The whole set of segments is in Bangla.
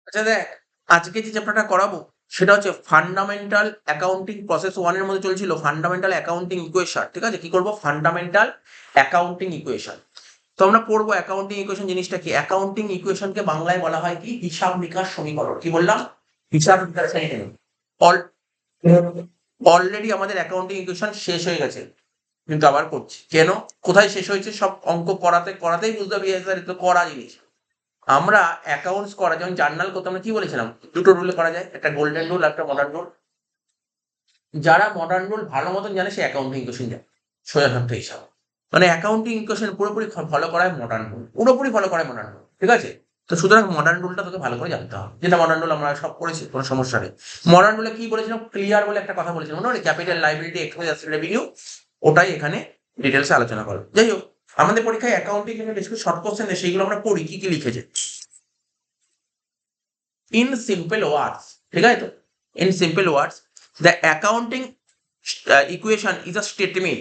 আচ্ছা দেখ, আজকে যে চ্যাপ্টারটা করাবো সেটা হচ্ছে ফান্ডামেন্টাল অ্যাকাউন্টিং প্রসেস 1 এর মধ্যে চলছিল ফান্ডামেন্টাল অ্যাকাউন্টিং ইকুয়েশন। ঠিক আছে, কি করব? Fundamental accounting equation. তো আমরা পড়বো অ্যাকাউন্টিং ইকুয়েশন জিনিসটা কি। অ্যাকাউন্টিং ইকুয়েশনকে বাংলায় বলা হয় কি? হিসাব নিকাশ সমীকরণ। কি বললাম? হিসাব নিকাশ সমীকরণ। অলরেডি আমাদের অ্যাকাউন্টিং ইকুয়েশন শেষ হয়ে গেছে, কিন্তু আবার করছি কেন? কোথায় শেষ হয়েছে? সব অঙ্ক করাতে করাতেই বুঝতে পারবি স্যার তো করা জিনিস। আমরা অ্যাকাউন্টস করা যেমন জার্নাল করতে আমরা কি বলেছিলাম? দুটো রুলে করা যায়, একটা গোল্ডেন রুল, একটা মডার্ন রুল। যারা মডার্ন রুল ভালো মতন জানে সে অ্যাকাউন্টিং ইকুয়েশন জানে সোজা সাপটা হিসাব। মানে অ্যাকাউন্টিং ইকুয়েশন পুরোপুরি ফলো করায় মডার্ন রুল, পুরোপুরি ফলো করায় মডার্ন রুল। ঠিক আছে, তো সুতরাং মডার্ন রুলটা তোকে ভালো করে জানতে হবে, যেটা মডার্ন রুল আমরা সব করেছি, কোনো সমস্যা নেই। মডার্ন রুলে কি বলেছিলাম? ক্লিয়ার বলে একটা কথা বলেছিলাম, মনে হয় capital liability expense asset revenue. ওটাই এখানে ডিটেলসে আলোচনা করো। যাই হোক, আমাদের পরীক্ষায় অ্যাকাউন্টিং এর বেশ কিছু শর্ট কোশ্চেন দেয়, সেইগুলো আমরা পড়ি কি কি লিখেছে। In simple words, ঠিক আছে তো? In simple words, the accounting equation is a statement.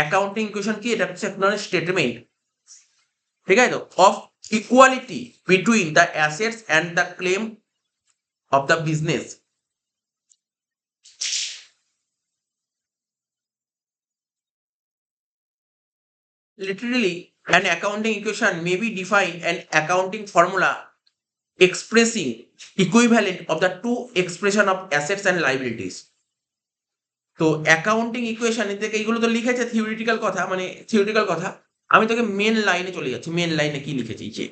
Accounting equation কি? এটা হচ্ছে একটা স্টেটমেন্ট, ঠিক আছে তো, of equality between the assets and the claim of the business. Literally, an accounting equation may be defined an accounting formula expressing equivalent of the two expression of assets and liabilities. তো অ্যাকাউন্টিং ইকুয়েশন থেকে এইগুলো তো লিখেছে থিওরিটিক্যাল কথা, মানে থিওরিটিক্যাল কথা। আমি তোকে মেন লাইনে চলে যাচ্ছি। মেন লাইনে কি লিখেছি যে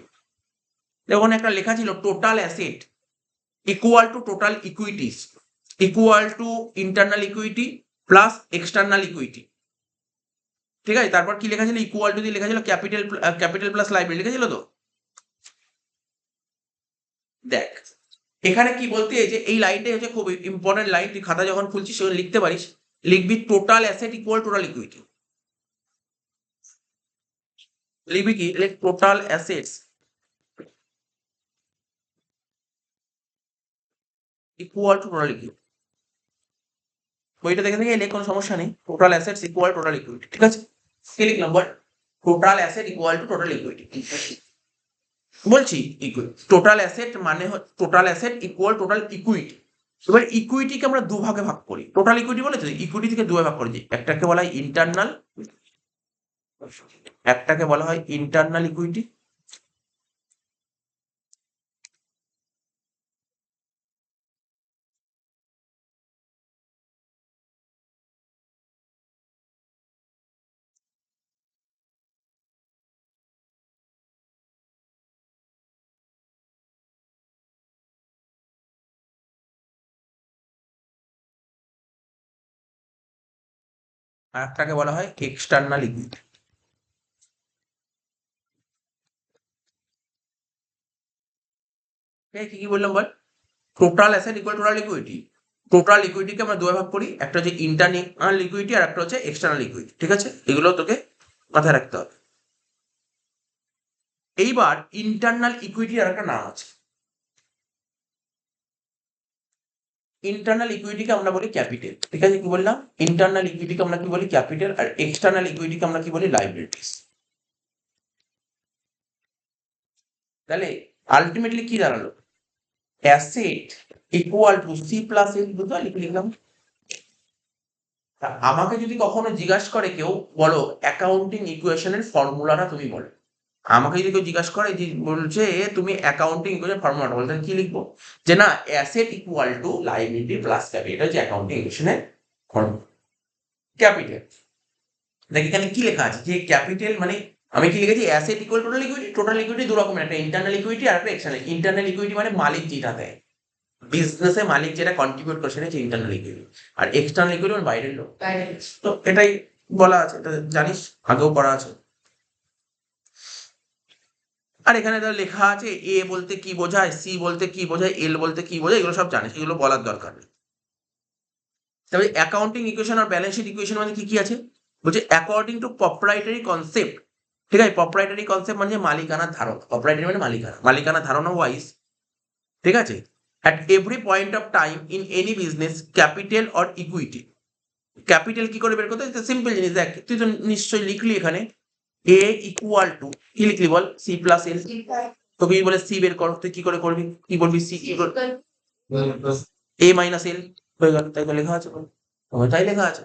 ওখানে একটা লেখা ছিল total asset equal to total equities equal to internal equity plus external equity. ঠিক আছে, তারপর কি লেখা ছিল? ইকুয়াল টু দিয়ে লেখা ছিল ক্যাপিটাল ক্যাপিটাল প্লাস লাইবিলিটি লেখা ছিল তো। দেখ এখানে কি বলতে এই যে এই লাইনটাই হচ্ছে খুব ইম্পর্টেন্ট লাইন, তুই খাতা যখন খুলছিস সেখানে লিখতে পারিস। লিখবি total asset equal total equity. লিখবি কি? Total assets equal to total equity. বইটা দেখে দেখে এলে কোনো সমস্যা নেই। Total assets equal total equity. ঠিক আছে, কি লিখলাম বল? Total asset equal to total equity. বলছি টোটাল অ্যাসেট মানে total asset equal total equity. এবার ইকুইটিকে আমরা দুভাগে ভাগ করি। টোটাল ইকুইটি বলে তো ইকুইটি থেকে দুভাগে ভাগ করি, একটাকে বলা হয় ইন্টারনাল, একটাকে বলা হয় ইন্টারনাল ইকুইটি। আর একটাকে বলা হয় এক্সটার্নাল ইকুইটি। কি কি বললাম বল? Total asset equal total equity. Total ইকুইটিকে আমরা দুভাবে ভাগ করি, একটা হচ্ছে ইন্টারনাল ইকুইটি আর একটা হচ্ছে এক্সটার্নাল ইকুইটি। ঠিক আছে, এগুলো তোকে মাথায় রাখতে হবে। এইবার ইন্টারনাল ইকুইটি আর একটা নাম আছে। ইন্টারনাল ইকুইটিকে আমরা বলি ক্যাপিটাল। ঠিক আছে, কি বললাম? ইন্টারনাল ইকুইটিকে আমরা কি বলি? ক্যাপিটাল। আর এক্সটার্নাল ইকুইটিকে আমরা কি বলি? লাইবিলিটিস। তাহলে আলটিমেটলি কি দাঁড়ালো? Asset equal to C plus L, বুঝতে পারলি? লিখলাম। আমাকে যদি কখনো জিজ্ঞাসা করে কেউ, বলো অ্যাকাউন্টিং ইকুয়েশনের ফর্মুলাটা তুমি বলো। আমাকে যদি কেউ জিজ্ঞাসা করে যে বলছে তুমি অ্যাকাউন্টিং ইকুয়েশন ফর্মুলাটা বলতে কি লিখবো? যে না, asset equal to liability plus capital, এটা হচ্ছে অ্যাকাউন্টিং ইকুয়েশনের ফর্মুলা। ক্যাপিটাল, দেখ এখানে কি লেখা আছে যে ক্যাপিটাল মানে আমি কি লিখেছি? Asset equal total equity. Total equity দু রকমের, একটা ইন্টারনাল ইকুইটি আর একটা এক্সটার্নাল। ইন্টারনাল ইকুইটি মানে মালিক যেটা দেয়, বিজনেসে মালিক যেটা কন্ট্রিবিউট করে সেটা হচ্ছে ইন্টারনাল ইকুইটি। আর এক্সটার্নাল ইকুইটি মানে বাইরের লোক। তো এটাই বলা আছে, এটা জানিস, আগেও পড়া আছে। আর এখানে লেখা আছে এ বলতে কি বোঝায়, সি বলতে কি বোঝায়, এল বলতে কি বোঝায়, এগুলো সব জানিস, এগুলো বলার দরকার নেই। তবে অ্যাকাউন্টিং ইকুয়েশন আর ব্যালেন্স শিট ইকুয়েশন মানে কি কি আছে? বলছে অ্যাকর্ডিং টু প্রপ্রাইটারি কনসেপ্ট। ঠিক আছে, প্রপ্রাইটারি কনসেপ্ট মানে মালিকানার ধারণ। প্রপ্রাইটারি মানে মালিকানা, মালিকানা ধারণা ওয়াইজ। ঠিক আছে, at every point of time in any business, capital or equity. Capital কি করে বের করতে? সিম্পল জিনিস, দেখ তুই তো নিশ্চয়ই লিখলি এখানে এ ইকুয়াল টু কি লিখলি বল? সি প্লাস এল। তোকে যদি বলে সি বের কর, তুই কি করে করবি? কি বলবি? সি কি করে? এ মাইনাস এল হয়ে গেল, তাই তো লেখা আছে, তাই লেখা আছে।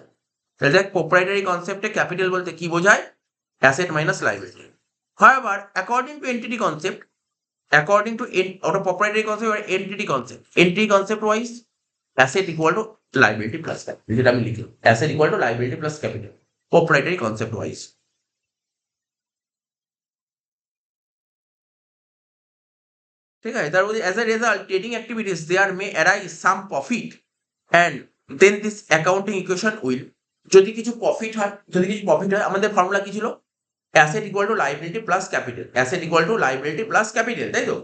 তাহলে দেখ, প্রোপ্রাইটারি কনসেপ্টে ক্যাপিটাল বলতে কি বোঝায়? Asset minus liability. However, according to entity concept, according to ওটা proprietary concept or entity concept, entity concept wise asset equal to liability plus capital, যেটা আমি লিখলাম, asset equal to liability plus capital proprietary concept wise। ঠিক আছে, তার মধ্যে as a result trading activities there may arise some profit and then this accounting equation will, যদি কিছু প্রফিট হয়, আমাদের ফর্মুলা কি ছিল? Asset equal to liability plus capital, asset equal to liability plus capital, তাই তো?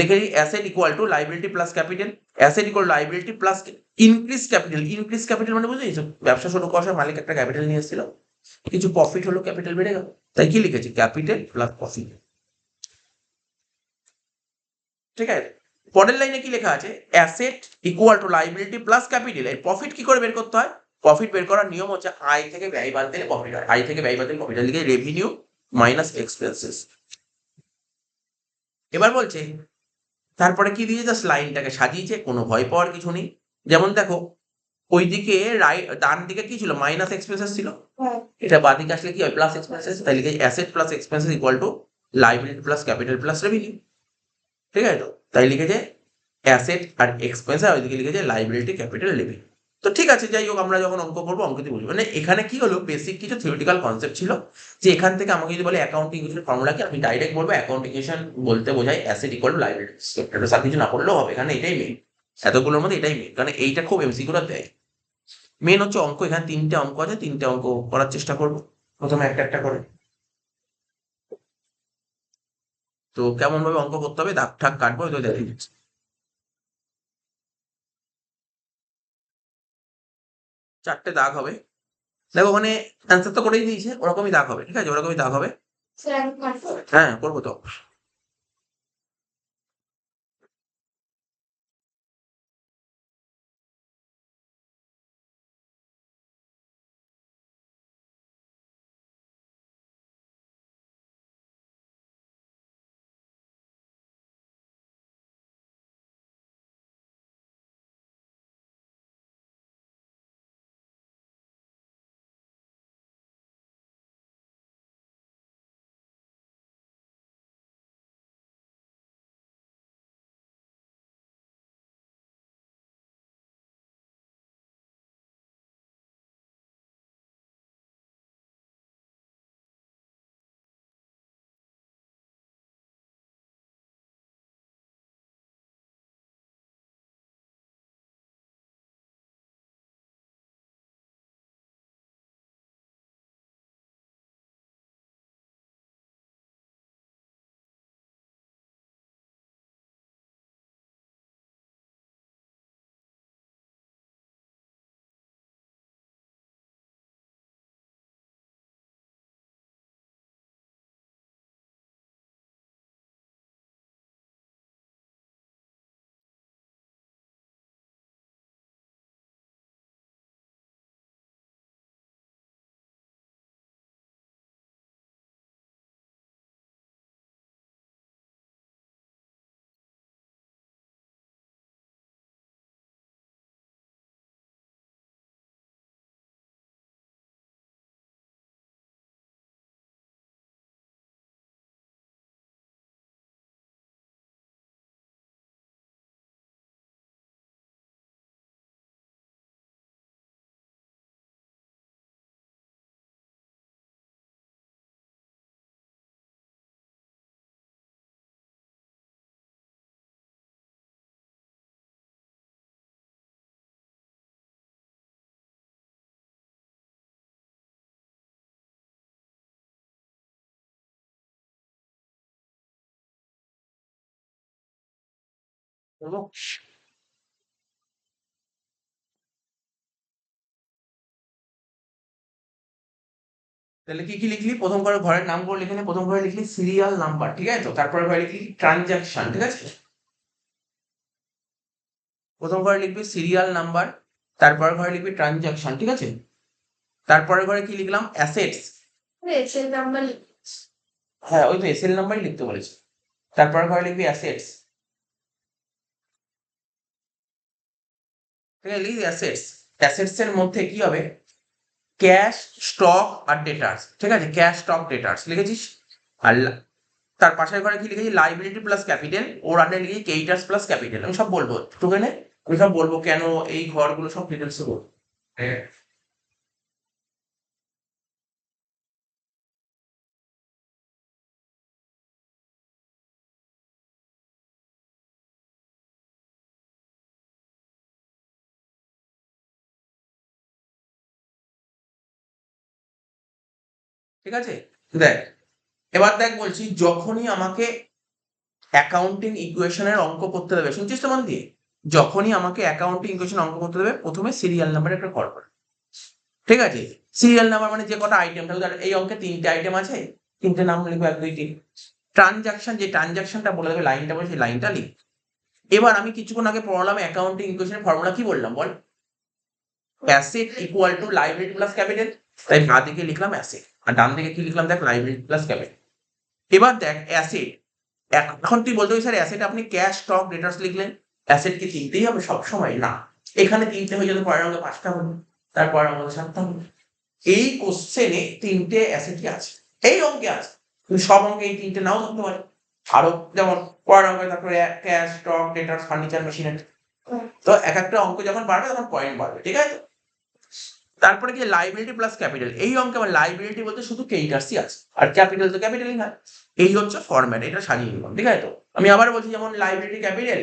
লিখে দিই asset equal to liability plus capital, asset equal liability plus increase capital. Increase capital মানে বুঝে গেছো, ব্যবসা শুরু করার সময় মালিক একটা ক্যাপিটাল নিয়ে এসেছিল, কিছু প্রফিট হলো, ক্যাপিটাল বেড়ে গেল, তাই কি লিখেছি? Capital plus profit. ঠিক আছে, পরের লাইনে কি লেখা আছে? Asset equal to liability plus capital. এর প্রফিট কি করে বের করতে হয়? প্রফিট বের করার নিয়ম হচ্ছে আয় থেকে ব্যয় বাদ দিলে প্রফিট হয়, আয় থেকে ব্যয় বাদ দিলে প্রফিট হয়, লিখে রেভিনিউ মাইনাস এক্সপেন্সেস। এবার বলছে তারপরে কি দিয়ে জাস্ট লাইনটাকে সাজিয়েছে, কোনো ভয় পাওয়ার কিছু নেই। যেমন দেখো, ওইদিকে ডান দিকে কি ছিল? মাইনাস এক্সপেন্সেস ছিল, এটা বাঁ দিকে আসলে কি হয়? Plus expenses. তাই লিখে asset plus expenses equal to liability plus capital plus revenue. ঠিক আছে তো, তাই লিখেছে অ্যাসেট আর এক্সপেন্স, আর ওইদিকে লিখেছে লাইবিলিটি ক্যাপিটাল রেভিনিউ। তো ঠিক আছে, যাই হোক, আমরা যখন অঙ্ক করবো অঙ্কতে বুঝবো। মানে এখানে কি হলো, বেসিক কিছু থিওরিটিক্যাল কনসেপ্ট ছিল, যে এখান থেকে আমাকে যদি বলে অ্যাকাউন্টিং ইকুয়েশন ফর্মুলা কি, আমি ডাইরেক্ট বলবো অ্যাকাউন্টিং ইকুয়েশন বলতে বোঝায় অ্যাসেট ইকুয়াল টু লাইবিলিটি, এটা সাথে কিছু না পড়লেও হবে, এখানে এটাই মেন, এতগুলোর মধ্যে এটাই মেন, কারণ এইটা খুব এমসিকিউটা দেয়। মেন হচ্ছে অঙ্ক, এখানে 3টে অঙ্ক আছে, 3টে অঙ্ক করার চেষ্টা করবো, প্রথমে একটা একটা করে। তো কেমন ভাবে অঙ্ক করতে হবে, দাগ ঠাক কাটবো, তো দেখে দিচ্ছি। চারটে দাগ হবে, দেখো ওখানে অ্যান্সার তো করেই দিয়েছে, ওরকমই দাগ হবে, ঠিক আছে, ওরকমই দাগ হবে। হ্যাঁ, করবো তো। করবো। তাহলে কি কি লিখলি? প্রথম করে ঘরের নামগুলো লিখে নে। প্রথম ঘরে লিখলি সিরিয়াল নাম্বার, ঠিক আছে তো, তারপরে ঘরে লিখলি ট্রানজাকশন, ঠিক আছে। প্রথম ঘরে লিখবি সিরিয়াল নাম্বার, তারপর ঘরে লিখবি ট্রানজাকশন, ঠিক আছে। তারপরে ঘরে কি লিখলাম? অ্যাসেটস। হ্যাঁ, ওই তো এসএল নাম্বারই লিখতে বলেছি। তারপর ঘরে লিখবি অ্যাসেটস, ঠিক আছে, লিখবি অ্যাসেটস। অ্যাসেটস এর মধ্যে কি হবে, ক্যাশ, স্টক আর ডেটার্স, ঠিক আছে, ক্যাশ, স্টক, ডেটার্স লিখেছিস। আর তার পাশের ঘরে কি লিখেছি, লাইবিলিটি প্লাস ক্যাপিটাল, ওর আন্ডারে লিখেছি ক্রেডিটার্স প্লাস ক্যাপিটাল। আমি সব বলবো তোকে, আমি সব বলবো কেন এই ঘরগুলো সব ডিটেলস বলবো। ঠিক আছে, দেখ এবার দেখ বলছি, যখনই আমাকে অ্যাকাউন্টিং ইকুয়েশনের অঙ্ক করতে দেবে, শুনছিস তো মন দিয়ে, যখনই আমাকে অ্যাকাউন্টিং ইকুয়েশন অঙ্ক করতে দেবে, প্রথমে সিরিয়াল নাম্বার একটা কল করে, ঠিক আছে। সিরিয়াল নাম্বার মানে যে কটা আইটেম, তাহলে এই অঙ্কে 3টে আইটেম আছে, 3টে নাম লিখবো, 1 2 3। ট্রানজাকশন, যে ট্রানজাকশনটা বলে দেবে, লাইনটা বলে সেই লাইনটা লিখ। এবার আমি কিছুক্ষণ আগে পড়ালাম অ্যাকাউন্টিং ইকুয়েশনের ফর্মুলা, কি বললাম বল, asset equal to liability plus capital. তাই বাঁ দিকে লিখলাম অ্যাসেট, আর ডান দিকে কি লিখলাম দেখ, লাইবিলিটি প্লাস ক্যাপিটাল। এবার দেখ অ্যাসেট, এখন তুই বলতে পারিস স্যার অ্যাসেট আপনি ক্যাশ, স্টক, ডেটার্স লিখলেন, অ্যাসেট কি 3টেই হবে সব সময়? না, এখানে 3টে হয়ে যেত, পরের অঙ্কে 5টা হলো, তারপরের অঙ্কে 7টা হলো। এই কোশ্চেনে 3টে অ্যাসেটই আছে, এই অঙ্কে আছে, কিন্তু সব অঙ্কে এই 3টে নাও থাকতে পারে। আরো যেমন পরের অঙ্কে তারপরে ক্যাশ, স্টক, ডেটার্স, ফার্নিচার, মেশিনারি। তো এক একটা অঙ্ক যখন বাড়বে তখন পয়েন্ট বাড়বে, ঠিক আছে। তারপরে কি লাইবিলিটি প্লাস ক্যাপিটাল, এই অঙ্কে আমার লাইবিলিটি বলতে শুধু ক্রেডিটার্সই আছে, আর ক্যাপিটাল তো ক্যাপিটালই হয়। এই হচ্ছে ফরম্যাট, এটা সাজিয়ে নিলাম, ঠিক আছে। তো আমি আবার বলছি, যেমন লাইবিলিটি ক্যাপিটাল,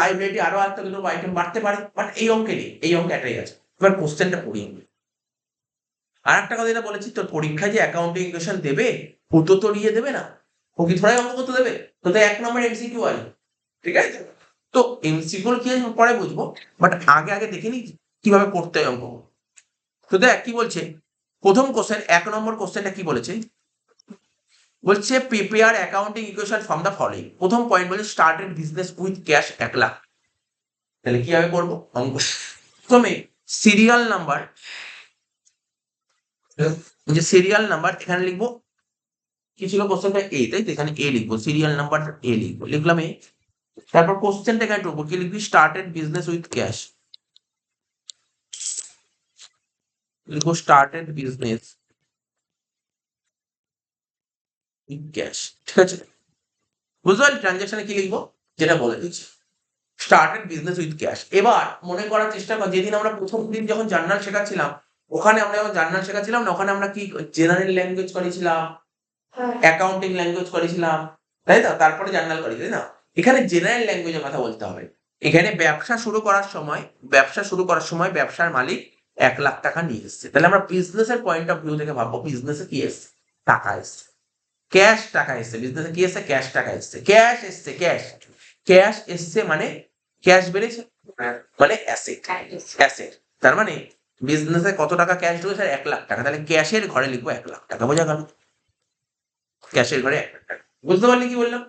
লাইবিলিটি আরো একটা দুটো আইটেম বাড়তে পারে, বাট এই অঙ্কে নেই, এই অঙ্কে একটাই আছে। এবার কোশ্চেনটা পড়িয়ে নিই। আর একটা কথা যেটা বলেছি, তোর পরীক্ষায় যে অ্যাকাউন্টিং ইকুয়েশন দেবে, ও তো তোরিয়ে দেবে না, ও কি থোড়াই অঙ্ক করতে দেবে, তো 1 নম্বর এমসিকিউ আছে, ঠিক আছে। তো এমসিকিউ কি আছে পরে বুঝবো, বাট আগে আগে দেখে নি কিভাবে করতে হয় অঙ্ক। তো দেখ কি বলছে, প্রথম কোশ্চেন, 1 নম্বর কোশ্চেনটা কি বলেছে, বলছে prepare accounting equation from the following. প্রথম পয়েন্ট বলছে started business with cash 1 lakh. তাহলে কিভাবে করবো অঙ্ক, প্রথমে সিরিয়াল নাম্বার, যে সিরিয়াল নাম্বার এখানে লিখবো, কি ছিল কোশ্চেনটা, এ, তাই তো, এখানে এ লিখবো, সিরিয়াল নাম্বার এ লিখবো, লিখলাম এ। তারপর কোশ্চেনটা এখানে ঢুকবো, কি লিখবি, স্টার্টেড বিজনেস উইথ ক্যাশ, লিখবো স্টার্টেড বিজনেস উইথ ক্যাশ, ঠিক আছে। বুঝতে পারলি ট্রানজাকশনে কি লিখবো, যেটা বলে দিচ্ছি, স্টার্টেড বিজনেস উইথ ক্যাশ। এবার মনে করার চেষ্টা কর, যেদিন আমরা প্রথম দিন যখন জার্নাল শেখাচ্ছিলাম, ওখানে আমরা যখন জার্নাল শেখাচ্ছিলাম না, ওখানে আমরা কি জেনারেল ল্যাঙ্গুয়েজ করেছিলাম, অ্যাকাউন্টিং ল্যাঙ্গুয়েজ করেছিলাম, তাই তো, তারপরে জার্নাল করি, তাই না। এখানে জেনারেল ল্যাঙ্গুয়েজের কথা বলতে হবে। এখানে ব্যবসা শুরু করার সময়, ব্যবসার মালিক 1 লাখ টাকা নিয়ে এসছে, তাহলে আমরা বিজনেসের পয়েন্ট অফ ভিউ থেকে ভাববো, বিজনেসে কি এসছে, টাকা এসছে, ক্যাশ টাকা এসছে, বিজনেসে কি এসছে, ক্যাশ টাকা এসছে, ক্যাশ এসছে, ক্যাশ, ক্যাশ এসছে মানে ক্যাশ বেড়েছে, মানে অ্যাসেট, অ্যাসেট। তার মানে বিজনেসে কত টাকা ক্যাশ ঢুকেছে, 1 লাখ টাকা, তাহলে ক্যাশের ঘরে লিখবো 1 লাখ টাকা, বোঝা গেল, ক্যাশের ঘরে 1 লাখ টাকা। বুঝতে পারলি কি বললাম।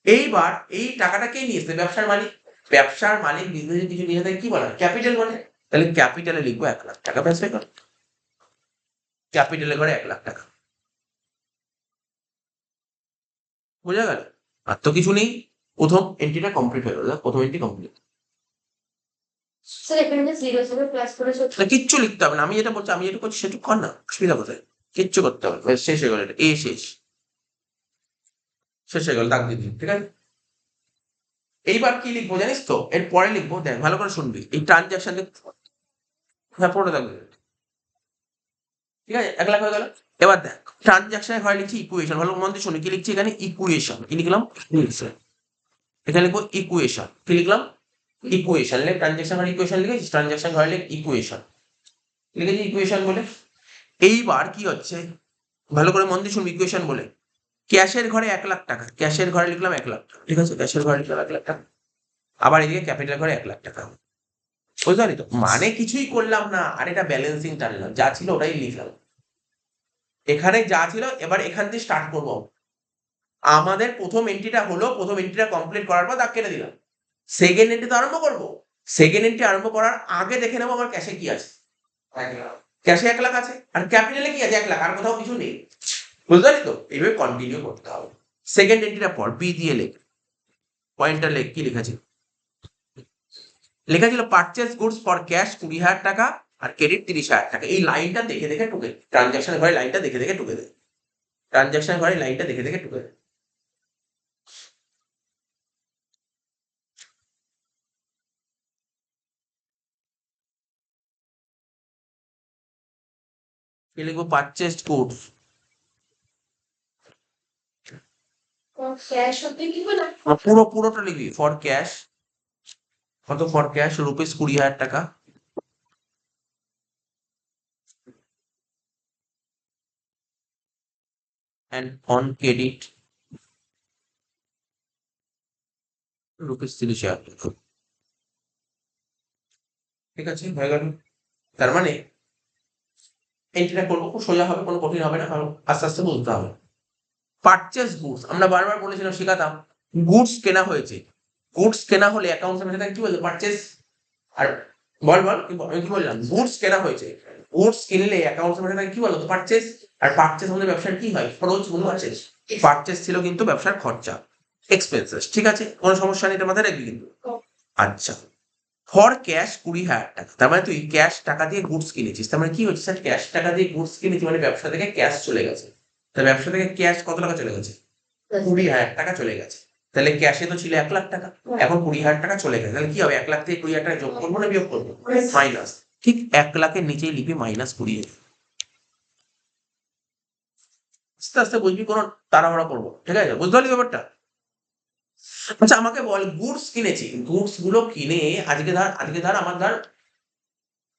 এইবার এই টাকাটা কে নিয়ে এসছে, ব্যবসার মালিক, ব্যবসার মালিক বিজনেসে কিছু নিয়ে থাকে, কি বলা হয়, ক্যাপিটাল বলে, তাহলে ক্যাপিটালে লিখবো 1 লাখ টাকা, ব্যাস হয়ে গেল, ক্যাপিটালের ঘরে 1 লাখ টাকা, বোঝা গেল। আর তো কিছু নেই, প্রথম এন্ট্রিটা কমপ্লিট হয়ে গেল, প্রথম এন্ট্রি কমপ্লিট। স্যার এখানে যে জিরো জিরো প্লাস করে না কিচ্ছু লিখতে হবে না, আমি যেটা বলছি, আমি যেটা করছি সেটুকু কর না, অসুবিধা কোথায়, কিচ্ছু করতে হবে না, ব্যাস শেষ হয়ে গেল, এটা এ শেষ, শেষ হয়ে গেল, দাগ দিয়ে দিন, ঠিক আছে। এইবার কি লিখবো জানিস তো, এর পরে লিখবো, দেখ ভালো করে শুনবি, এই ট্রানজাকশন, হ্যাঁ পড়ে থাকবে, ঠিক আছে, 1 লাখ হয়ে গেল। এবার দেখ ট্রানজাকশনের ঘরে লিখছি ইকুয়েশন, ভালো মন দিয়ে শুনি, কি লিখছি এখানে, ইকুয়েশন, কি লিখলাম, ইকুয়েশন, এখানে লিখবো ইকুয়েশন, কি লিখলাম, ইকুয়েশন, লিখ ট্রানজাকশন ঘরে ইকুয়েশন লিখেছি, ট্রানজাকশন ঘরে লিখ ইকুয়েশন, লিখেছি ইকুয়েশন বলে। এইবার কি হচ্ছে, ভালো করে মন দিয়ে শুনবি, ইকুয়েশন বলে ক্যাশের ঘরে 1 লাখ টাকা, ক্যাশের ঘরে লিখলাম 1 লাখ টাকা, ঠিক আছে, ক্যাশের ঘরে লিখলাম 1 লাখ টাকা। আবার এদিকে ক্যাপিটাল ঘরে 1 লাখ টাকা, বুঝতে পারলি তো, মানে কিছুই করলাম না, আর এটা ব্যালেন্সিং টানলাম, যা ছিল ওটাই লিখলাম, এখানে যা ছিল, এবার এখান থেকে স্টার্ট করবো। আমাদের প্রথম এন্ট্রিটা হলো, প্রথম এন্ট্রিটা কমপ্লিট করার পর দাগ কেটে দিলাম, সেকেন্ড এন্ট্রি তো আরম্ভ করবো, সেকেন্ড এন্ট্রি আরম্ভ করার আগে দেখে নেবো আমার ক্যাশে কি আছে, ক্যাশে 1 লাখ আছে, আর ক্যাপিটালে কি আছে 1 লাখ, আর কোথাও কিছু নেই, বুঝতে পারলি তো, এইভাবে কন্টিনিউ করতে হবে। সেকেন্ড এন্ট্রিটা পর বি দিয়ে লেখ, পয়েন্টটা কি লিখেছি, লেখা ছিল পারচেস গুডস ফর ক্যাশ 20,000 টাকা আর ক্রেডিট 30,000 টাকা। এই লাইনটা দেখে দেখে টুকে, ট্রানজাকশন ঘরে লাইনটা দেখে দেখে টুকে দেয়, ট্রানজাকশন ঘরে লাইনটা দেখে দেখে টুকে দেয়। কি লিখবো, পারচেস গুডস ক্যাশ হতে কি বলে পুরোটা লিখবি, ফর ক্যাশ, কত ফর ক্যাশ রুপিস 20,000 টাকা, and on credit রুপিস 30,000 টাকা। ঠিক আছে, হয়ে গেল। তার মানে এন্ট্রিটা করবো, খুব সোজা হবে, কোনো কঠিন হবে না, কারণ আস্তে আস্তে বুঝতে হবে। পারচেস গুডস, আমরা বারবার বলেছিলাম, শেখাতাম, গুডস কেনা হয়েছে, গুডস কেনা হলে অ্যাকাউন্টস কি বলতো, পারচেস। আর বল বল আমি কি বললাম, গুডস কেনা হয়েছে, গুডস কিনলে অ্যাকাউন্টস কি বলতো, পারচেস। আর পারচেস আমাদের ব্যবসার কি হয়, খরচ গুণ পারচেস। পারচেস ছিল কিন্তু ব্যবসার খরচা, এক্সপেন্সেস। ঠিক আছে, কোনো সমস্যা নেই, এটা মাথায় রাখবি কিন্তু। আচ্ছা, ফর ক্যাশ 20,000 টাকা, তার মানে তুই ক্যাশ টাকা দিয়ে গুডস কিনেছিস, তার মানে কি হচ্ছে স্যার, ক্যাশ টাকা দিয়ে গুডস কিনেছি মানে ব্যবসা থেকে ক্যাশ চলে গেছে। তা ব্যবসা থেকে ক্যাশ কত টাকা চলে গেছে, 20,000 টাকা চলে গেছে। তাহলে ক্যাশে তো ছিল 1,00,000 টাকা, এখন 20,000 টাকা চলে গেছে, তাহলে কি হবে, 1,00,000 থেকে 20,000 টাকা যোগ করবো না বিয়োগ করবো, মাইনাস। ঠিক 1,00,000-এর নিচেই লিখবি -20। আস্তে আস্তে বুঝবি, কোনো তাড়াহুড়া করবো, ঠিক আছে, বুঝতে পারলি ব্যাপারটা। আচ্ছা আমাকে বল, গুডস কিনেছি, গুডস গুলো কিনে আজকে ধর আমার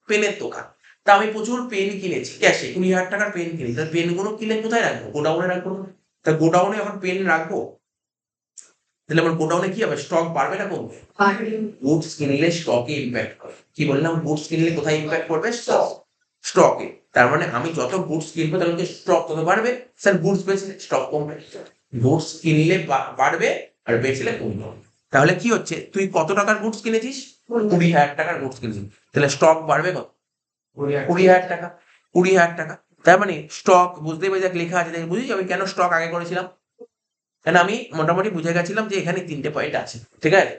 পেনের দোকান, তা আমি প্রচুর পেন কিনেছি ক্যাশে, 20,000 টাকার পেন কিনেছি, তাহলে পেন গুলো কিনে কোথায় রাখবো, গোডাউনে রাখবো না? তা গোডাউনে এখন পেন রাখবো, তাহলে আমার গোডাউনে কি হবে, স্টক বাড়বে না কমবে? গুডস কিনলে স্টকে ইম্প্যাক্ট করে, কি বললাম, গুডস কিনলে কোথায় ইম্প্যাক্ট করবে, স্টকে। তার মানে আমি যত গুডস কিনবো তাহলে স্টক তত বাড়বে, স্যার গুডস বেচলে স্টক কমবে, গুডস কিনলে বাড়বে আর বেচলে কমবে। তাহলে কি হচ্ছে, তুই কত টাকার গুডস কিনেছিস, 20,000 টাকার গুডস কিনেছিস, তাহলে স্টক বাড়বে কত, 20,000 টাকা, 20,000 টাকা। তার মানে স্টক, বুঝতেই পারছি লেখা আছে, বুঝেছি আমি কেন স্টক আগে করেছিলাম, কেন আমি মোটামুটি বুঝে গেছিলাম যে এখানে 3টে পয়েন্ট আছে, ঠিক আছে,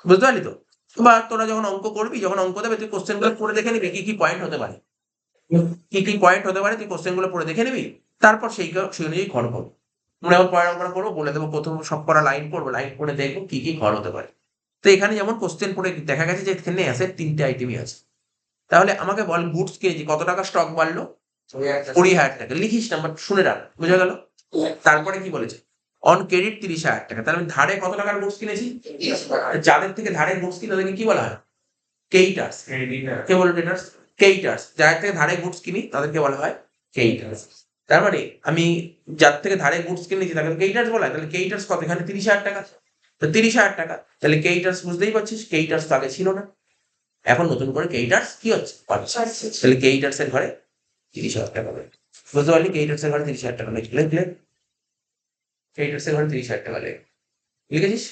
বুঝতে পারলি তো। বা তোরা যখন অঙ্ক করবি, যখন অঙ্ক দেবে, তুই কোশ্চেন গুলো পড়ে দেখে নিবি কি কি পয়েন্ট হতে পারে, কি কি পয়েন্ট হতে পারে, তুই কোশ্চেন গুলো পড়ে দেখে নিবি, তারপর সেই অনুযায়ী ঘর করবো। মনে হয় পয়েন্ট আমরা করবো, বলে দেবো, প্রথম সব করা লাইন করবো, লাইন করে দেখবো কি কি ঘর হতে পারে। তো এখানে যেমন কোশ্চেন পড়ে দেখা গেছে যে এখানে অ্যাসেট 3টে আইটেমই আছে। তাহলে আমাকে বল, গুডস কেজি কত টাকা স্টক বাড়লো, 20,000 টাকা, লিখিস না, বাট শুনে রাখ, বুঝা গেল। তারপরে কি বলেছে, অন ক্রেডিট 30,000 টাকা, তাহলে আমি ধারে কত টাকার গুডস কিনেছি, যাদের থেকে ধারে গুডস কিনে তাদেরকে কি বলা হয়, কেইটার্স। কে বলো ডেটার্স, কেইটার্স। যাদের থেকে ধারে গুডস কিনি তাদেরকে বলা হয় কেইটার্স। তার মানে আমি যার থেকে ধারে গুডস কিনেছি তাকে কেইটার্স বলা হয়, তাহলে কেইটার্স কত, এখানে 30,000 টাকা, তো 30,000 টাকা, তাহলে কেইটার্স বুঝতেই পারছিস, কেইটার্স তো আগে ছিল না, এখন নতুন করে কেইটার্স কি হচ্ছে, পাচ্ছে। তাহলে কেইটার্স এর ঘরে 30,000 টাকা হবে, বুঝতে পারলি, কেইটার্স এর ঘরে 30,000 টাকা লিখলে, কেইটার্স এর ঘরে 30,000 টাকা লিখেছিস।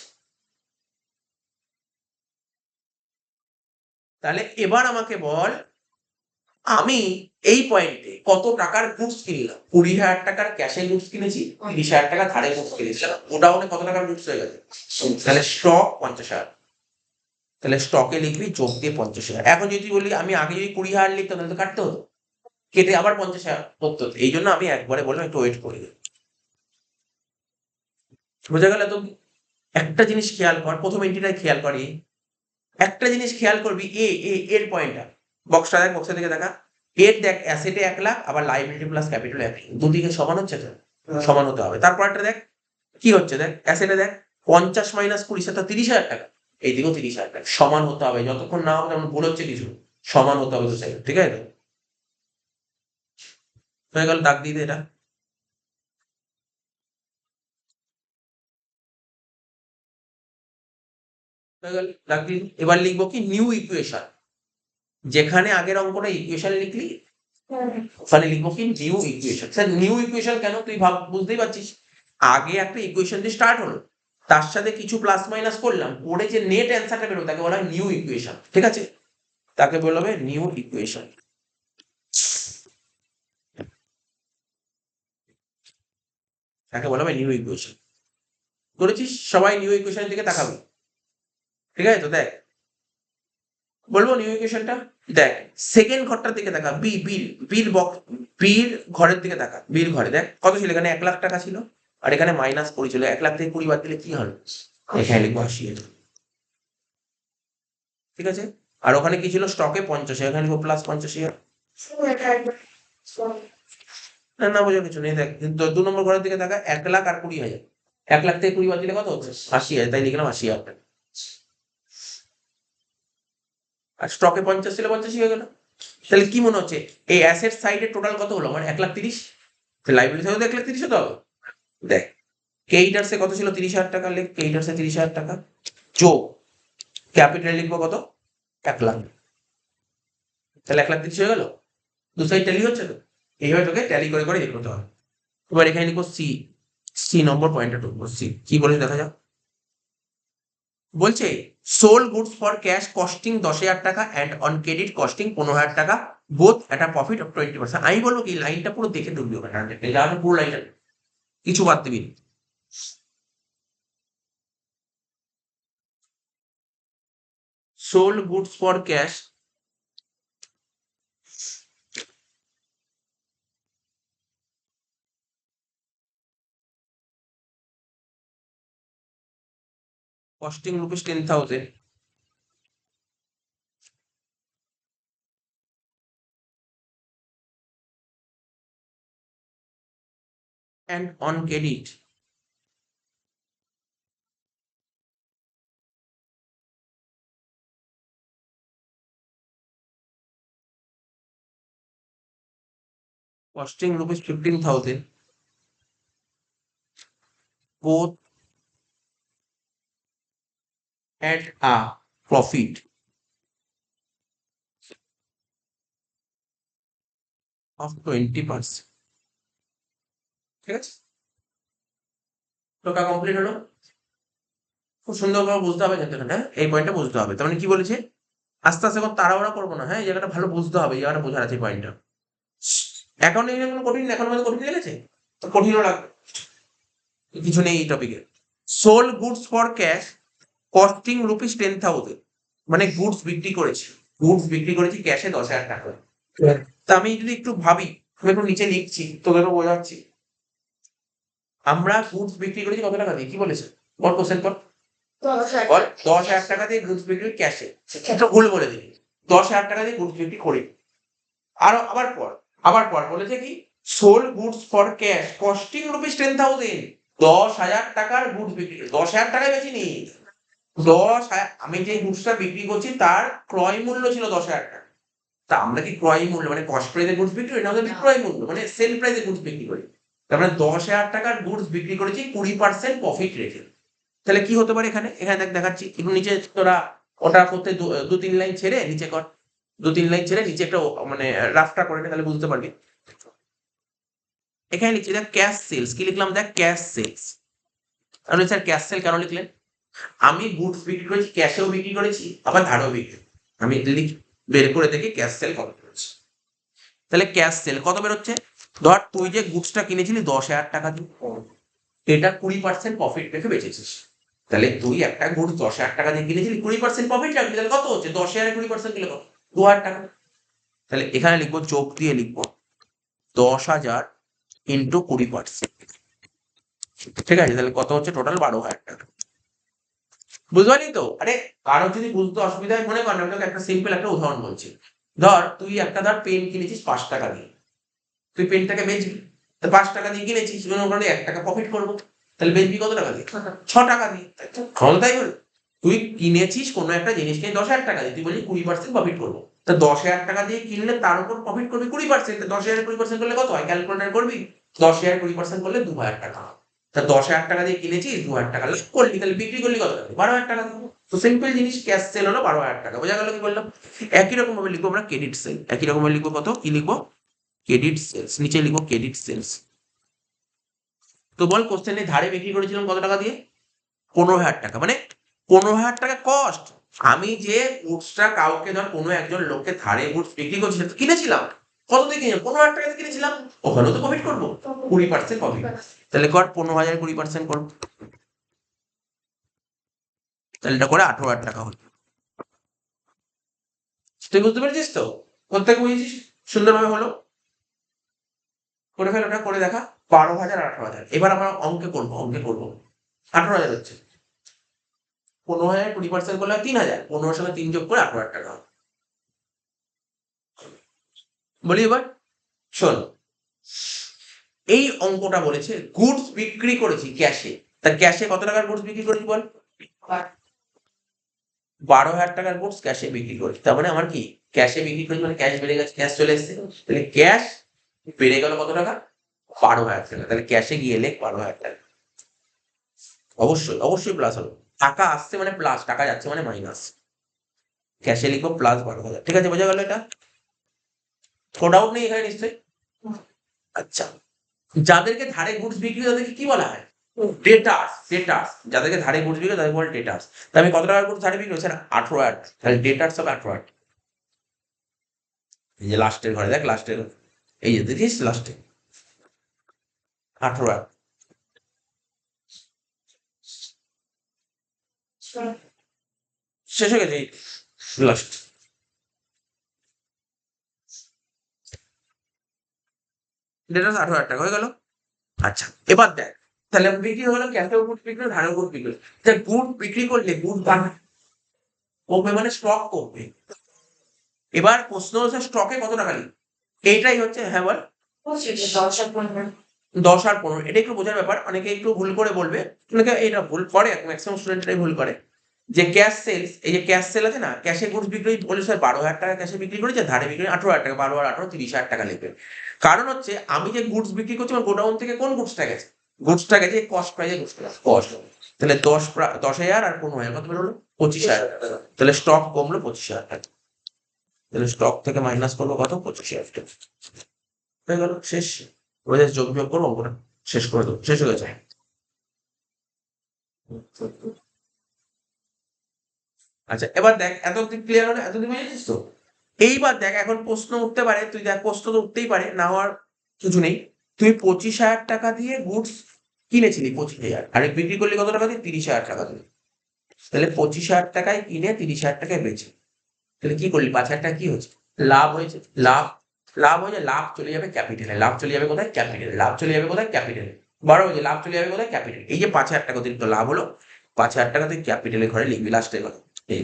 তাহলে এবার আমাকে বল, আমি এই পয়েন্টে কত টাকার গুডস কিনলাম, 20,000 টাকার ক্যাশে গুডস কিনেছি, 30,000 টাকা ধারে গুডস কিনেছি, গোডাউনে কত টাকার গুডস হয়ে গেছে, তাহলে স্টক 50,000, তাহলে স্টকে লিখবি যোগ দিয়ে 50,000। এখন যদি বলি আমি আগে যদি 20,000 লিখতাম তাহলে তো কাটতে হতো, কেটে আবার 50,000 করতে হতো, এই জন্য আমি একবারে বললাম একটু ওয়েট করে দিই, বোঝা গেল তো। একটা জিনিস খেয়াল কর, প্রথম এন্ট্রিটাই খেয়াল করি, একটা জিনিস খেয়াল করবি, এর পয়েন্টটা, বক্সটা দেখ, বক্সের দিকে দেখা, এর দেখ অ্যাসেটে 1,00,000 আবার লাইবিলিটি প্লাস ক্যাপিটাল 1,00,000, দুদিকে সমান হচ্ছে তো, সমান হতে হবে। তারপর একটা দেখ কি হচ্ছে, দেখ অ্যাসেটে দেখ 50 মাইনাস 20 সেটা 30,000 টাকা, এইদিকেও 30,000 টাকা, সমান হতে হবে, যতক্ষণ না হবে যেমন ভুল হচ্ছে কিছু, সমান হতে হবে, তো ঠিক আছে তো, হয়ে গেল, দাগ দিয়ে দে এটা, হয়ে গেল দাগ দিয়ে দে। এবার লিখবো কি, নিউ ইকুয়েশন, যেখানে আগের অঙ্কটা ইকুয়েশন লিখলি ওখানে লিখবো কি, new equation. Sir new equation কেন, তুই বুঝতেই পারছিস, আগে একটা ইকুয়েশন দিয়ে স্টার্ট হলো, তার সাথে কিছু প্লাস মাইনাস করলাম, করে যে নেট অ্যান্সারটা বেরোবে তাকে বলা হয় নিউ ইকুয়েশন, ঠিক আছে, তাকে বলা হবে নিউ ইকুয়েশন, তাকে বলা হবে নিউ ইকুয়েশন। করেছিস? সবাই নিউ ইকুয়েশনের দিকে তাকাবে, ঠিক আছে? তো দেখ, বলবো নিউ ইকুয়েশনটা, দেখ সেকেন্ড ঘরটার দিকে তাকা, বির ঘরের দিকে তাকা, বির ঘরে দেখ কত ছিল, এখানে 1 লাখ টাকা ছিল, আর এখানে -20 ছিল, 1 লাখ থেকে 20 বাদ দিলে কি হবে? এখানে লিখবো 80,000, ঠিক আছে? আর ওখানে কি ছিল? স্টকে 50, এখানে লিখবো +85,000। না না, বোঝার কিছু নেই, দেখ কিন্তু 2 নম্বর ঘরের দিকে তাকা, 1 লাখ আর 20,000, 1 লাখ থেকে 20 বাদ দিলে কত হচ্ছে? 80,000, তাই লিখলাম 80,000 টাকা। আর স্টকে 50 ছিল, 85 হয়ে গেল। তাহলে কি মনে হচ্ছে এই অ্যাসেট সাইডে টোটাল কত হলো আমার? 1,30,000। লাইবিলিটি সাইডে 1,30,000 হতে হবে। দেখ ক্রেডিটার্সে কত ছিল? 30,000 টাকা, লিখ ক্রেডিটার্সে 30,000 টাকা, যোগ ক্যাপিটাল লিখবো কত? 1 লাখ। তাহলে 1,30,000 হয়ে গেল। দু সাইড ট্যালি হচ্ছে তো, এইভাবে তোকে ট্যালি করে করে লিখতে হবে। এবার এখানে লিখবো সি নম্বর পয়েন্টটা ঢুকবো, সি কি বলেছে দেখা যাক। বলছে sold goods for cash costing 10,000 টাকা অ্যান্ড অন ক্রেডিট কস্টিং 15,000 টাকা, বোথ একটা প্রফিট অফ 20%। আমি বলবো কি লাইনটা পুরো দেখে ঢুকবি ওখানে, পুরো লাইনটা, কিছু বাদ দিবি না। Sold goods for cash costing rupees 10,000 and on credit costing rupees 15,000, both at a profit of 20%, ঠিক আছে? টোকা কমপ্লিট হলো। খুব সুন্দরভাবে বুঝতে হবে কিন্তু এখানে, এই পয়েন্টটা বুঝতে হবে। তার মানে কি বলেছে? আস্তে আস্তে কোনো তাড়াহুড়া করবো না, হ্যাঁ? এই জায়গাটা ভালো বুঝতে হবে, এই জায়গাটা বোঝার আছে পয়েন্টটা। এখন এই কোনো কঠিন, এখন মধ্যে কঠিন লেগেছে তো কঠিনও লাগবে, কিছু নেই এই টপিকে। Sold goods for cash costing rupees 10,000, মানে গুডস বিক্রি করেছি, ক্যাশে 10,000 টাকা। তা আমি যদি একটু ভাবি, আমি একটু নিচে লিখছি তোকে তো বোঝাচ্ছি, আমরা গুডস বিক্রি করেছি কত টাকা দিয়ে? কি বলেছে? বল কোশ্চেন কর, বল 10,000 টাকা দিয়ে গুডস বিক্রি ক্যাশে, সেটা ভুল বলে দিবি, 10,000 টাকা দিয়ে গুডস বিক্রি করি। আবার পর বলেছে কি? Sold goods for cash costing rupees 10,000, 10,000 টাকার গুডস বিক্রি, 10,000 টাকায় বেশি নি, 10,000, আমি যে গুডসটা বিক্রি করছি তার ক্রয় মূল্য ছিল 10,000 টাকা। তা আমরা কি ক্রয় মূল্য মানে কস্ট প্রাইসে গুডস বিক্রি করি না, আমাদের বিক্রয় মূল্য মানে সেল প্রাইসে গুডস বিক্রি করি। তার মানে 10,000 টাকার গুডস বিক্রি করেছি 20% প্রফিট রেখে। তাহলে কি হতে পারে এখানে? এখানে দেখাচ্ছি একটু নিচে, তোরা ওটা করতে 2-3 লাইন ছেড়ে নিচে কর, 2-3 লাইন ছেড়ে নিচে একটা মানে রাফটা করে নে, তাহলে বুঝতে পারবি। এখানে লিখছি দেখ ক্যাশ সেলস, কি লিখলাম দেখ? Cash sales. তাহলে স্যার ক্যাশ সেল কেন লিখলেন? আমি গুডস বিক্রি করেছি, ক্যাশেও বিক্রি করেছি, আবার ধারেও বিক্রি, আমি বের করে দেখি ক্যাশ সেল কত বেরোচ্ছে। তাহলে ক্যাশ সেল কত বেরোচ্ছে? ধর তুই যে গুডসটা কিনেছিলি 10,000 টাকা দিয়ে, এটা 20% প্রফিট রেখে বেচেছিস। তাহলে তুই একটা গুডস 10,000 টাকা দিয়ে কিনেছিলি, 20% প্রফিট রাখবি, তাহলে কত হচ্ছে? 10,000 20% কিলো কত? 2,000 টাকা। তাহলে এখানে লিখবো, যোগ দিয়ে লিখবো 10,000 ইন্টু 20%, ঠিক আছে? তাহলে কত হচ্ছে? টোটাল 12,000 টাকা। বুঝতে পারলি তো? আরে কারো যদি বুঝতে অসুবিধা হয় মনে কর না, আমি তোকে একটা সিম্পল একটা উদাহরণ বলছি। ধর তুই একটা পেন কিনেছিস 5 টাকা দিয়ে, তুই পেনটাকে বেচবি, তো 5 টাকা দিয়ে কিনেছিস, মনে কর 1 টাকা প্রফিট করবো, তাহলে বেচবি কত টাকা দিয়ে? 6 টাকা দিয়ে। তাই হলো, তুই কিনেছিস কোনো একটা জিনিসকে 10,000 টাকা দিয়ে, তুই বলছিস 20% প্রফিট করবো, তা 10,000 টাকা দিয়ে কিনলে তার উপর প্রফিট করবি 20%, 10,000 20% করলে কত হয়? ক্যালকুলেটর করবি, 10,000 20% করলে 2,000 টাকা হয়। তা 10,000 টাকা দিয়ে কিনেছিস, 2,000 টাকা লাভ করলি, তাহলে বিক্রি করলি কত টাকা? 12,000 টাকা। তো সিম্পল জিনিস, ক্যাশ সেল হলো 12,000 টাকা। বোঝা গেল কি বললাম? একই রকম ভাবে লিখবো আমরা ক্রেডিট সেল, একই রকম ভাবে লিখবো কত? কি লিখবো? ক্রেডিট সেলস, নিচে লিখবো ক্রেডিট সেলস। তো বল কোশ্চেনে ধারে বিক্রি করেছিলাম কত টাকা দিয়ে? 15,000 টাকা, মানে 15,000 টাকা কস্ট। আমি যে গুডসটা কাউকে, ধর কোনো একজন লোককে ধারে গুডস বিক্রি করছি, সেটা কিনেছিলাম কত দিয়ে? কিনে 15,000 টাকা দিয়ে কিনেছিলাম, ওখানেও তো প্রফিট করবো, 20% প্রফিট। তাহলে কর 15,000 20% করবো, তাহলে এটা করে 18,000 টাকা হলো। তুই বুঝতে পেরেছিস তো? প্রত্যেকে বুঝেছিস? সুন্দরভাবে হলো। করে ফেল, ওটা করে দেখা। 12,000 আর 18,000। এবার আমরা অঙ্কে করবো, 18,000 হচ্ছে। 15,000 20% করলে হয় 3,000। 15 সঙ্গে 3 যোগ করে 18,000 টাকা হবে। বলি এবার শোন, এই অঙ্কটা বলেছে গুডস বিক্রি করেছি ক্যাশে। তা ক্যাশে কত টাকার গুডস বিক্রি করেছি বল? 12,000 টাকার গুডস ক্যাশে বিক্রি করেছি। তার মানে আমার কি ক্যাশে বিক্রি করেছি মানে ক্যাশ বেড়ে গেছে, ক্যাশ চলে এসেছে। তাহলে ক্যাশ বেড়ে গেল কত টাকা? 12,000 টাকা। তাহলে ক্যাশে গিয়ে লেখ 12,000 টাকা। অবশ্যই অবশ্যই প্লাস হবে। টাকা আসছে মানে প্লাস, টাকা যাচ্ছে মানে মাইনাস। ক্যাশে লিখো প্লাস 12,000। ঠিক আছে, বোঝা গেল এটা? কোনো ডাউট নেই এখানে নিশ্চয়ই? আচ্ছা, যাদেরকে ধারে গুডস বিক্রি হয় তাদেরকে কি বলা হয়? ডেটার্স। ডেটার্স, যাদেরকে ধারে গুডস বিক্রি হয় তাদেরকে বলে ডেটার্স। তা আমি কত টাকার গুডস ধারে বিক্রি হচ্ছে? 18,000। তাহলে ডেটার্স হবে 18,000। এই যে লাস্টের ঘরে দেখ, লাস্টের ঘরে এই যে দেখিস লাস্টে 18,000 শেষ হয়ে গেছে লাস্ট। ডেটার্স 18,000 টাকা হয়ে গেল। আচ্ছা, এবার দেখ, তাহলে বিক্রি হলো ক্যাশের গুড বিক্রি হলো, ধানের গুড বিক্রি হলো। তাহলে গুড বিক্রি করলে গুড দাম কমবে মানে স্টক কমবে। এবার প্রশ্ন হচ্ছে স্টকে কত টাকা নেই, এইটাই হচ্ছে। হ্যাঁ বল। 10 আর 15, এটা একটু বোঝার ব্যাপার। অনেকে একটু ভুল করে বলবে, অনেকে এটা ভুল করে, ম্যাক্সিমাম স্টুডেন্টরাই ভুল করে, যে ক্যাশ সেলস, এই যে ক্যাশ সেল আছে না, ক্যাশে গুডস বিক্রি বলে স্যার 12,000 টাকা ক্যাশে বিক্রি করেছে, ধারে বিক্রি 18,000 টাকা, 12 আর 18 30,000 টাকা লিখবে। কারণ হচ্ছে আমি যে গুডস বিক্রি করছি আমার গোডাউন থেকে কোন গুডসটা গেছে? গুডসটা গেছে কস্ট প্রাইজে, গুডসটা কস্ট। তাহলে 10,000 আর 15,000 কত বেরোলো? 25,000 টাকা। তাহলে স্টক কমলো 25,000 টাকা। তাহলে স্টক থেকে মাইনাস করবো কত? 25,000 টাকা। হয়ে গেল, শেষ। ওই যোগ বিয়োগ করবো, অঙ্কটা শেষ করে দেবো, শেষ হয়ে গেছে। আচ্ছা, এবার দেখ, এতদিন ক্লিয়ার হলো? এতদিন বুঝেছিস তো? এইবার দেখ, এখন প্রশ্ন উঠতে পারে, তুই দেখ প্রশ্ন তো উঠতেই পারে, না হওয়ার কিছু নেই। তুই 25,000 টাকা দিয়ে গুডস কিনেছিলি, 25,000, আর বিক্রি করলি কত টাকা দিয়ে? 30,000 টাকা দিয়ে। তাহলে 25,000 টাকায় কিনে 30,000 টাকায় বেচে, তাহলে কি করলি? 5,000 টাকা কি হয়েছে? লাভ হয়েছে। লাভ, লাভ হয়েছে। লাভ চলে যাবে ক্যাপিটালে। লাভ চলে যাবে কোথায়? ক্যাপিটালে। লাভ চলে যাবে কোথায়? ক্যাপিটালে। বড় হয়েছে, লাভ চলে যাবে কোথায়? ক্যাপিটাল। এই যে 5,000 টাকা অতিরিক্ত লাভ হলো, 5,000 টাকা তুই ক্যাপিটালের ঘরে লিখবি, লাস্টের ঘরে। এই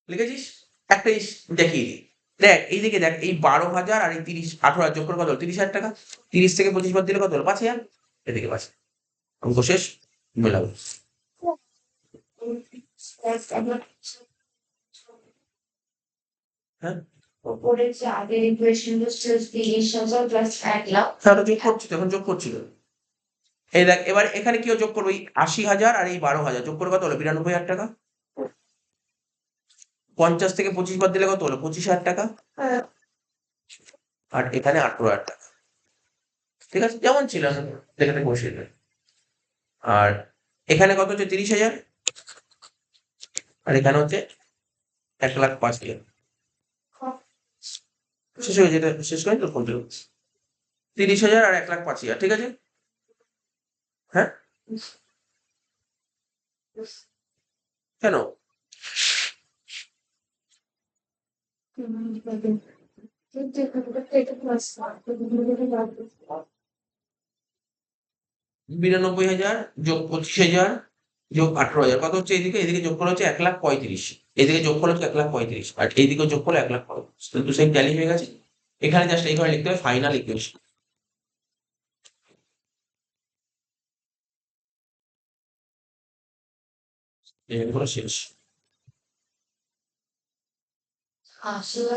লিখেছিস? একটা জিনিস দেখিয়ে দিই, দেখ এইদিকে দেখ, এই 12,000 আর এই 18,000 যোগ করে কত হলো? 30,000 টাকা। 30 থেকে 25 বাদ দিলে কত হলো? 5,000। এদিকে 5। অঙ্ক শেষ, মেলাবো। হ্যাঁ, উপরে যে আগের ইকুয়েশন হচ্ছে 30,000 প্লাস 1,00,000। হ্যাঁ, ওটা যোগ করছি তো, এখন যোগ করছিল। এই দেখ, এবার এখানে কি যোগ করবো? এই 80,000 আর এই 12,000 যোগ করে কত হলো? 92,000 টাকা। 50 থেকে 25 বাদ দিলে কত হলো? 25,000 টাকা। আর এখানে 18,000 টাকা। ঠিক আছে, যেমন ছিল দেখে দেখে বসিয়ে দেবে। আর এখানে কত হচ্ছে? 30,000। আর এখানে হচ্ছে 1,05,000। শেষ হয়ে যেটা শেষ করেন তো কমপ্লিট। 30,000 আর 1,05,000, ঠিক আছে? হ্যাঁ, কেন? কিন্তু এটা প্লাস 92,000 যোগ 25,000 যোগ 18,000 কত হচ্ছে? এদিকে এদিকে যোগ করা হচ্ছে 1,35,000। এদিকে যোগ করা হচ্ছে 1,35,000, আর এইদিকে যোগ করলে 1,35,000। কিন্তু সেম ট্যালি হয়ে গেছে। এখানে জাস্ট এই ঘরে লিখতে হবে ফাইনাল ইকুয়েশন। এগুলো শেষ। আসলে